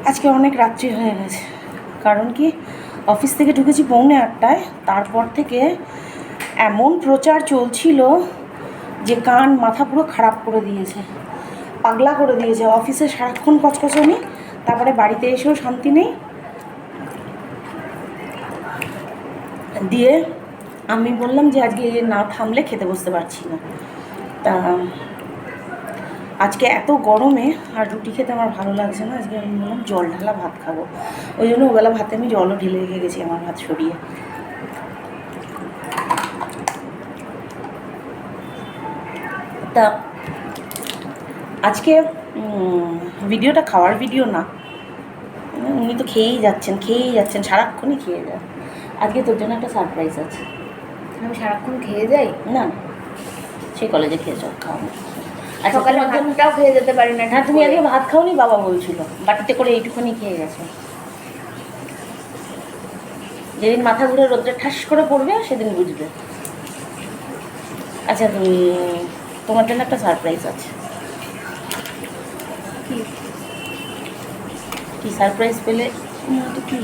আজকে অনেক রাত্রি হয়ে গেছে, কারণ কি অফিস থেকে ঢুকেছি 8:45, তারপর থেকে এমন প্রচার চলছিল যে কান মাথা পুরো খারাপ করে দিয়েছে, পাগলা করে দিয়েছে। অফিসে সারাক্ষণ কচকচানি, তারপরে বাড়িতে এসেও শান্তি নেই। দিয়ে আমি বললাম যে আজকে না থামলে খেতে বসতে পারছি না। তা আজকে এত গরমে আর রুটি খেতে আমার ভালো লাগছে না, আজকে আমি বললাম জল ঢালা ভাত খাবো। ওই জন্য ওবেলা ভাতে আমি জলও ঢেলে রেখে গেছি আমার ভাত সরিয়ে। তা আজকে ভিডিওটা খাওয়ার ভিডিও না, উনি তো খেয়েই যাচ্ছেন সারাক্ষণই খেয়ে যায়। আজকে তোর জন্য একটা সারপ্রাইজ আছে। আমি সারাক্ষণ খেয়ে যাই না, সেই কলেজে খেয়েছ, খাও। আর সকালে ভাতটাও খেয়ে যেতে পারি না। হ্যাঁ, তুমি আজকে ভাত খাওনি, বাবা বলছিল বাটিতে করে এইটুকুনি খেয়ে গেছো। যেদিন মাথা ঘুরে রোদ্রে ঠাস করে পড়বে সেদিন বুঝবে। আচ্ছা, তোমার জন্য একটা সারপ্রাইজ আছে। কি সারপ্রাইজ পেলে? এটা কি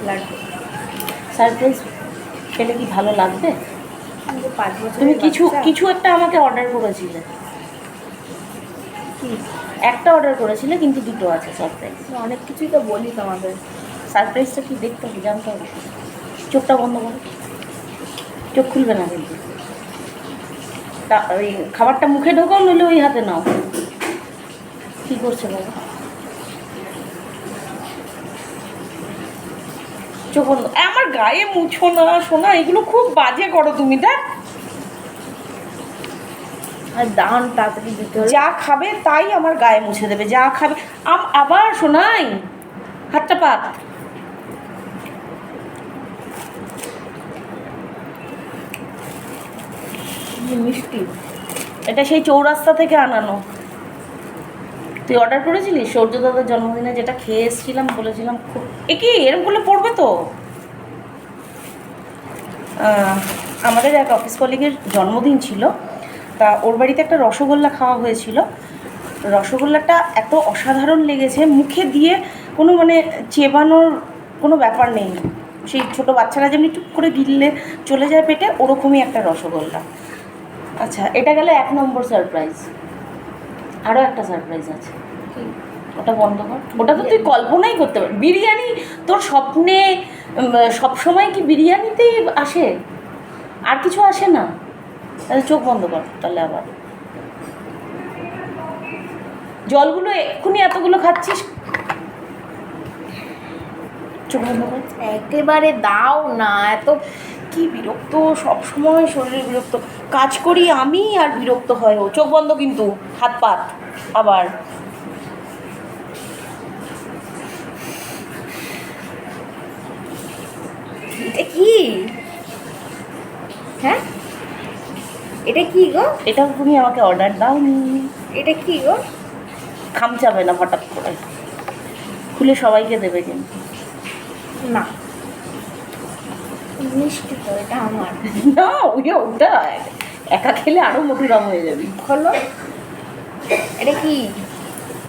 লাগবে? সারপ্রাইজ পেলে কি ভালো লাগবে? 5 বছর তুমি কিছু একটা আমাকে অর্ডার করেছিলে। কি একটা অর্ডার করেছিলে, কিন্তু দুটো আছে সারপ্রাইজ। অনেক কিছুই তো বলি তোমাদের। সারপ্রাইজটা কি দেখতে হবে, জানতে হবে। চোখটা বন্ধ করো, চোখ খুলবে না কিন্তু। তা ওই খাবারটা মুখে ঢোকাও, নইলে ওই হাতে নাও। কী করছে বাবা? চোখ বন্ধ। আমার গায়ে মুছো না শোনা, এগুলো খুব বাজে করো তুমি। দেখ, আর দান তাড়াতাড়ি দিতে হবে। যা খাবে তাই আমার গায়ে মুছে দেবে, যা খাবে। আবার শোনাই, হাতটা পাত। মিষ্টি। এটা সেই চৌরাস্তা থেকে আনানো। তুই অর্ডার করেছিলিস সূর্য দাদার জন্মদিনে, যেটা খেয়ে এসেছিলাম, বলেছিলাম খুব। এ কি এরকম করলে পড়বে তো? আমাদের এক অফিস কলিগের জন্মদিন ছিল, তা ওর বাড়িতে একটা রসগোল্লা খাওয়া হয়েছিল। রসগোল্লাটা এত অসাধারণ লেগেছে, মুখে দিয়ে কোনো মানে চেবানোর কোনো ব্যাপার নেই। সেই ছোটো বাচ্চারা যেমনি টুক করে গিললে চলে যায় পেটে, ওরকমই একটা রসগোল্লা। আচ্ছা, এটা গেল 1 নম্বর সারপ্রাইজ। আরও একটা সারপ্রাইজ আছে। ওটা বন্ধ কর। ওটা তো তুই কল্পনাই করতে পারবি। বিরিয়ানি তোর স্বপ্নে সবসময় কি বিরিয়ানিতেই আসে? আর কিছু আসে না? তাহলে চোখ বন্ধ কর। তাহলে আবার জলগুলো এক্ষুনি এতগুলো খাচ্ছিস, চোখ বন্ধ কর। একেবারে দাও না, এত কি বিরক্ত, সবসময় শরীরে বিরক্ত। কাজ করি আমি আর বিরক্ত হয় ও। চোখ বন্ধ কিন্তু, হাত পাত। আবার এটা কি? হ্যাঁ, এটা কি গো? এটা তুমি আমাকে অর্ডার দাওনি। এটা কি গো? খামচাবে না হঠাৎ করে, খুলে সবাইকে দেবে কিন্তু। না, মিষ্টি তো, এটা আমার। না, ওটা একা খেলে আরো মোটুরাম হয়ে যাবি। খোলো। এটা কি?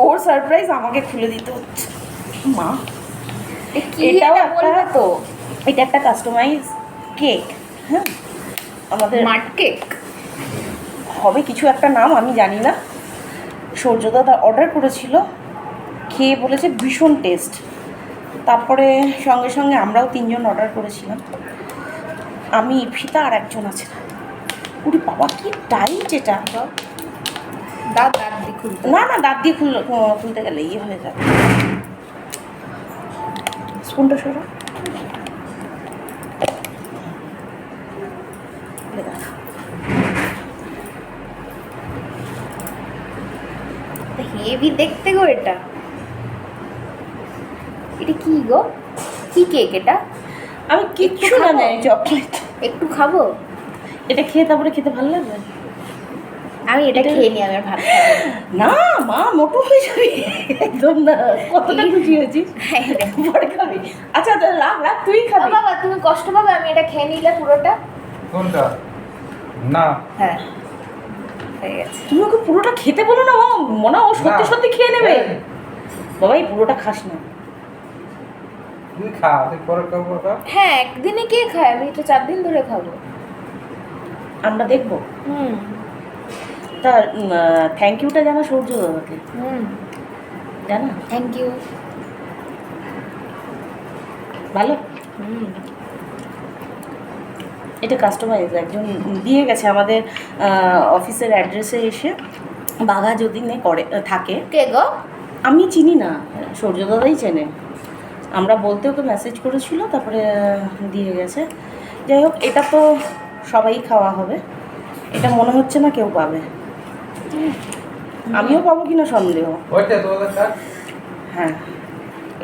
ওর সারপ্রাইজ আমাকে খুলে দিতে হচ্ছে। মা, এটাও বলবে তো? এটা একটা কাস্টমাইজ কেক। হ্যাঁ, আমাদের মাড কেক হবে কিছু একটা নাম, আমি জানি না। সূর্যদাদা অর্ডার করেছিল, খেয়ে বলেছে ভীষণ টেস্ট। তারপরে সঙ্গে সঙ্গে আমরাও 3 জন অর্ডার করেছিলাম। আমি, ফিতা আর একজন আছে। উরি বাবা, কি টাইট এটা! দাঁত দিয়ে খুলতে। না, দাঁত দিয়ে খুলতে গেলে ইয়ে হয়ে যাবে। স্পুনটা সরা। হেভি দেখতে গো এটা। এটা কি গো? কি কেক এটা? আমি কিচ্ছু না জানি, চকলেট। একটু খাবো? এটা খেয়ে তারপরে খেতে ভালো লাগবে। আমি এটা খেয়ে নিই, আমি আর ভাত খাবো না মা, মোটো হয়ে যাবি একদম না। কতটা খুশি হয়েছিস, পরে খাবি। আচ্ছা তাহলে রাখ, তুই না। খাবি। বাবা তুমি কষ্ট পাবে, আমি এটা খেয়ে নিলে পুরোটা। কোনটা? না, হ্যাঁ, হয়ে গেছে। তুমি ওকে পুরোটা খেতে বলো না, ও মনে হয় ও সত্যি না। সত্যি খেয়ে নেবে। বাবাই পুরোটা খাস না। তুই খা, তুই পরে খাবো ওটা। হ্যাঁ, একদিনে কে খায়? আমি তো 4 দিন ধরে খাবো। আমরা দেখবো। হুম তা থ্যাংক ইউটা জানা সূর্য দাদাকে, হুম জানা? Thank you. ভালো। হুম এটা কাস্টমাইজ একজন দিয়ে গেছে আমাদের অফিসের অ্যাড্রেসে এসে, বাঘা যদি নে করে থাকে। কে গো? আমি চিনি না, সূর্য দাদাই চেনে। আমরা বলতে ওকে মেসেজ করেছিল, তারপরে দিয়ে গেছে। যাই হোক, এটা তো সবাই খাওয়া হবে, এটা মনে হচ্ছে না কেউ পাবে। আমিও পাবো কিনা সন্দেহ। ওইটা তোদের কাজ। হ্যাঁ,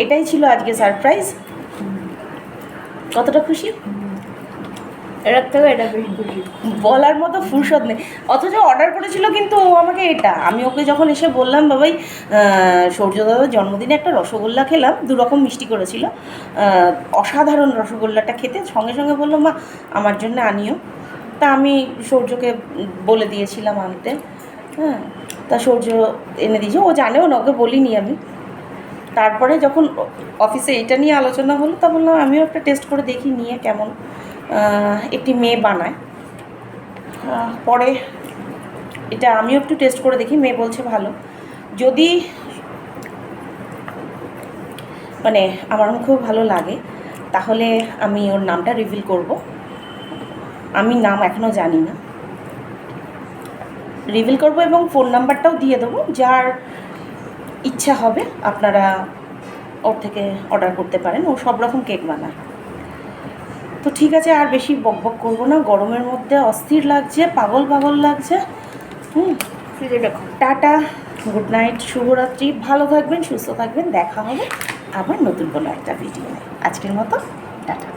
এটাই ছিল আজকে সারপ্রাইজ। কতটা খুশি? এটার থেকে এটা বেশি খুশি। বলার মতো ফুরসত নেই। অথচ অর্ডার করেছিল কিন্তু ও আমাকে এটা, আমি ওকে যখন এসে বললাম বাবাই সূর্য দাদার জন্মদিনে একটা রসগোল্লা খেলাম, 2 রকম মিষ্টি করেছিল, অসাধারণ রসগোল্লাটা খেতে, সঙ্গে সঙ্গে বললো মা আমার জন্য আনিও। তা আমি সূর্যকে বলে দিয়েছিলাম আনতে। হ্যাঁ, তা সূর্য এনে দিয়েছে, ও জানেও না, ওকে বলিনি আমি। তারপরে যখন অফিসে এটা নিয়ে আলোচনা হলো, তা বললাম আমিও একটা টেস্ট করে দেখি নিয়ে কেমন। একটি মেয়ে বানায়, পরে এটা আমিও একটু টেস্ট করে দেখি, মেয়ে বলছে ভালো। যদি মানে আমার মুখেও ভালো লাগে তাহলে আমি ওর নামটা রিভিল করব। আমি নাম এখনও জানি না, রিভিল করব এবং ফোন নাম্বারটাও দিয়ে দেবো। যার ইচ্ছা হবে আপনারা ওর থেকে অর্ডার করতে পারেন, ও সব রকম কেক বানায়। তো ঠিক আছে, আর বেশি বকবক করবো না, গরমের মধ্যে অস্থির লাগছে, পাগল পাগল লাগছে। ফ্রিজে দেখো। টাটা, গুড নাইট, শুভরাত্রি, ভালো থাকবেন, সুস্থ থাকবেন, দেখা হবে আবার নতুন কোনো একটা ভিডিও। আজকের মতো টাটা।